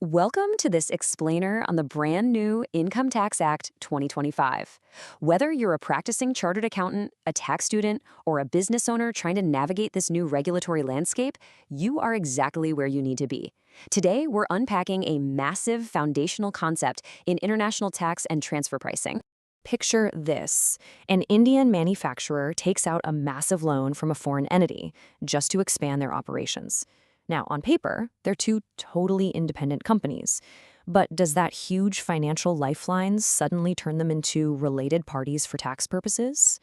Welcome to this explainer on the brand new Income Tax Act 2025. Whether you're a practicing chartered accountant, a tax student, or a business owner trying to navigate this new regulatory landscape, you are exactly where you need to be. Today, we're unpacking a massive foundational concept in international tax and transfer pricing. Picture this. An Indian manufacturer takes out a massive loan from a foreign entity just to expand their operations. Now, on paper, they're two totally independent companies. But does that huge financial lifeline suddenly turn them into related parties for tax purposes?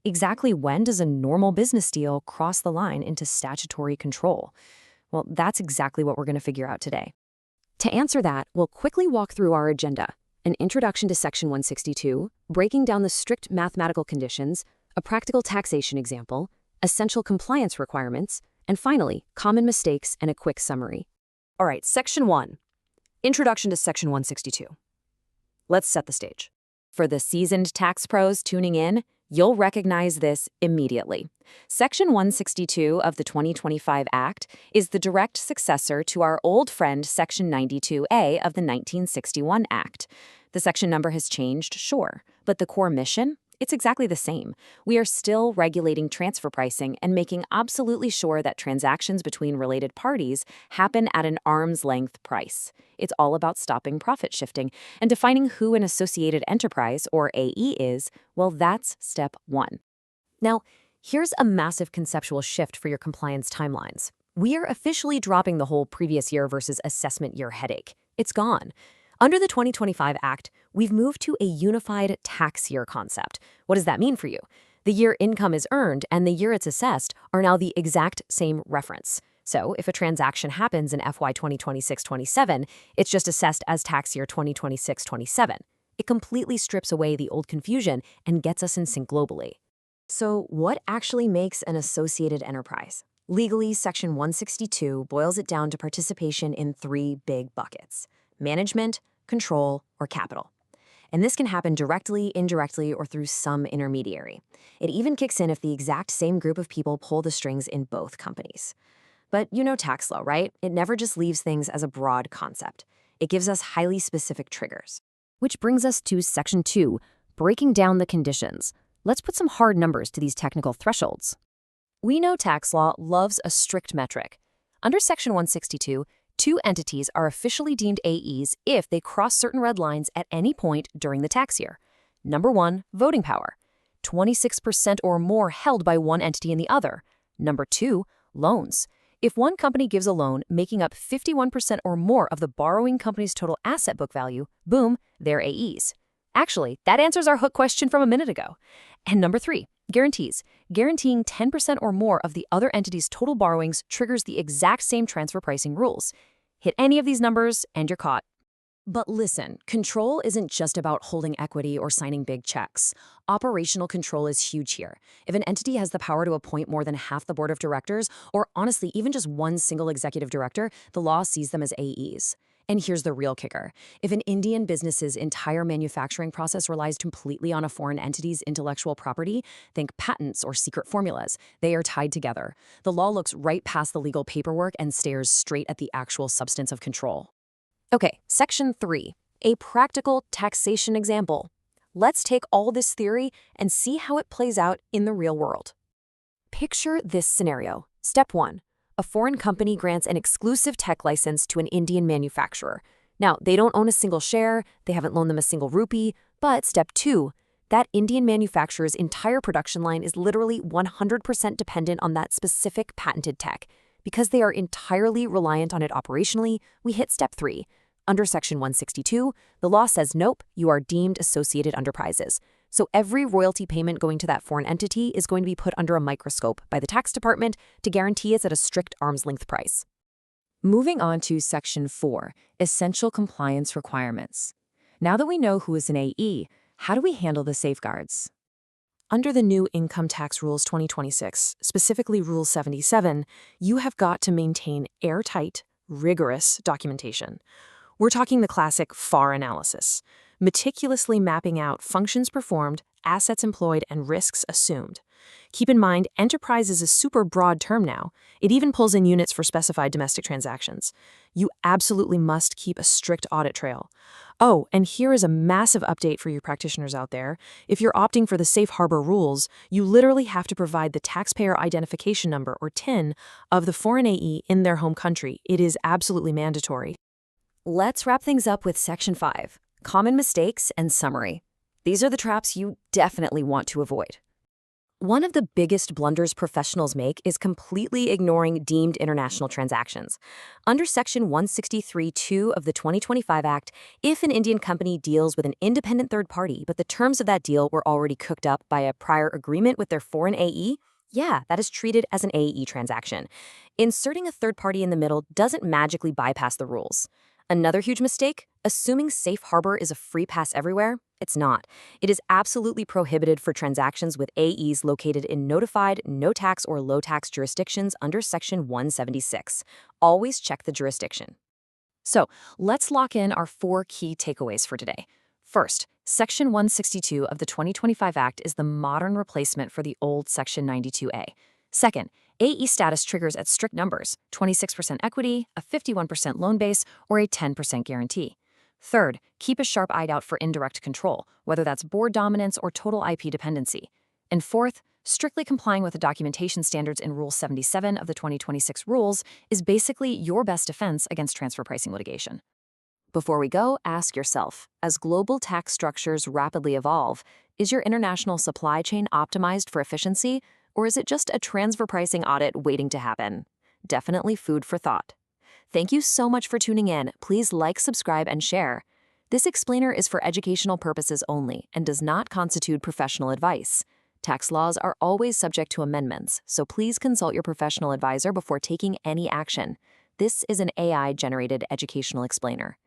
Exactly when does a normal business deal cross the line into statutory control? Well, that's exactly what we're going to figure out today. To answer that, we'll quickly walk through our agenda: an introduction to Section 162, breaking down the strict mathematical conditions, a practical taxation example, essential compliance requirements, and finally, common mistakes and a quick summary. All right, Section 1. Introduction to Section 162. Let's set the stage. For the seasoned tax pros tuning in, you'll recognize this immediately. Section 162 of the 2025 Act is the direct successor to our old friend Section 92A of the 1961 Act. The section number has changed, sure, but the core mission? It's exactly the same. We are still regulating transfer pricing and making absolutely sure that transactions between related parties happen at an arm's length price. It's all about stopping profit shifting and defining who an associated enterprise, or AE, is. Well, that's step one. Now, here's a massive conceptual shift for your compliance timelines. We are officially dropping the whole previous year versus assessment year headache. It's gone. Under the 2025 Act, we've moved to a unified tax year concept. What does that mean for you? The year income is earned and the year it's assessed are now the exact same reference. So if a transaction happens in FY 2026-27, it's just assessed as tax year 2026-27. It completely strips away the old confusion and gets us in sync globally. So what actually makes an associated enterprise? Legally, Section 162 boils it down to participation in three big buckets: management, control, or capital. And this can happen directly, indirectly, or through some intermediary. It even kicks in if the exact same group of people pull the strings in both companies. But you know tax law, right? It never just leaves things as a broad concept. It gives us highly specific triggers. Which brings us to Section 2, breaking down the conditions. Let's put some hard numbers to these technical thresholds. We know tax law loves a strict metric. Under Section 162, two entities are officially deemed AEs if they cross certain red lines at any point during the tax year. Number 1, voting power. 26% or more held by one entity in the other. Number 2, loans. If one company gives a loan making up 51% or more of the borrowing company's total asset book value, boom, they're AEs. Actually, that answers our hook question from a minute ago. And number 3, guarantees. Guaranteeing 10% or more of the other entity's total borrowings triggers the exact same transfer pricing rules. Hit any of these numbers and you're caught. But listen, control isn't just about holding equity or signing big checks. Operational control is huge here. If an entity has the power to appoint more than half the board of directors, or honestly, even just one single executive director, the law sees them as AEs. And here's the real kicker. If an Indian business's entire manufacturing process relies completely on a foreign entity's intellectual property, think patents or secret formulas, they are tied together. The law looks right past the legal paperwork and stares straight at the actual substance of control. Okay, Section 3, a practical taxation example. Let's take all this theory and see how it plays out in the real world. Picture this scenario. Step 1. A foreign company grants an exclusive tech license to an Indian manufacturer. Now, they don't own a single share, they haven't loaned them a single rupee, but step 2, that Indian manufacturer's entire production line is literally 100% dependent on that specific patented tech. Because they are entirely reliant on it operationally, we hit step 3. Under Section 162, the law says nope, you are deemed associated enterprises. So every royalty payment going to that foreign entity is going to be put under a microscope by the tax department to guarantee it's at a strict arm's length price. Moving on to Section 4, essential compliance requirements. Now that we know who is an AE, how do we handle the safeguards? Under the new Income Tax Rules 2026, specifically Rule 77, you have got to maintain airtight, rigorous documentation. We're talking the classic FAR analysis, meticulously mapping out functions performed, assets employed, and risks assumed. Keep in mind, enterprise is a super broad term now. It even pulls in units for specified domestic transactions. You absolutely must keep a strict audit trail. Oh, and here is a massive update for you practitioners out there. If you're opting for the safe harbor rules, you literally have to provide the taxpayer identification number, or TIN, of the foreign AE in their home country. It is absolutely mandatory. Let's wrap things up with Section 5, Common Mistakes and Summary. These are the traps you definitely want to avoid. One of the biggest blunders professionals make is completely ignoring deemed international transactions. Under Section 163(2) of the 2025 Act, if an Indian company deals with an independent third party, but the terms of that deal were already cooked up by a prior agreement with their foreign AE, yeah, that is treated as an AE transaction. Inserting a third party in the middle doesn't magically bypass the rules. Another huge mistake, assuming safe harbor is a free pass everywhere. It's not. It is absolutely prohibited for transactions with AEs located in notified, no-tax or low-tax jurisdictions under Section 176. Always check the jurisdiction. So, let's lock in our 4 key takeaways for today. First, Section 162 of the 2025 Act is the modern replacement for the old Section 92A. Second, AE status triggers at strict numbers, 26% equity, a 51% loan base, or a 10% guarantee. Third, keep a sharp eye out for indirect control, whether that's board dominance or total IP dependency. And fourth, strictly complying with the documentation standards in Rule 77 of the 2026 rules is basically your best defense against transfer pricing litigation. Before we go, ask yourself, as global tax structures rapidly evolve, is your international supply chain optimized for efficiency, or is it just a transfer pricing audit waiting to happen? Definitely food for thought. Thank you so much for tuning in. Please like, subscribe, and share. This explainer is for educational purposes only and does not constitute professional advice. Tax laws are always subject to amendments, so please consult your professional advisor before taking any action. This is an AI-generated educational explainer.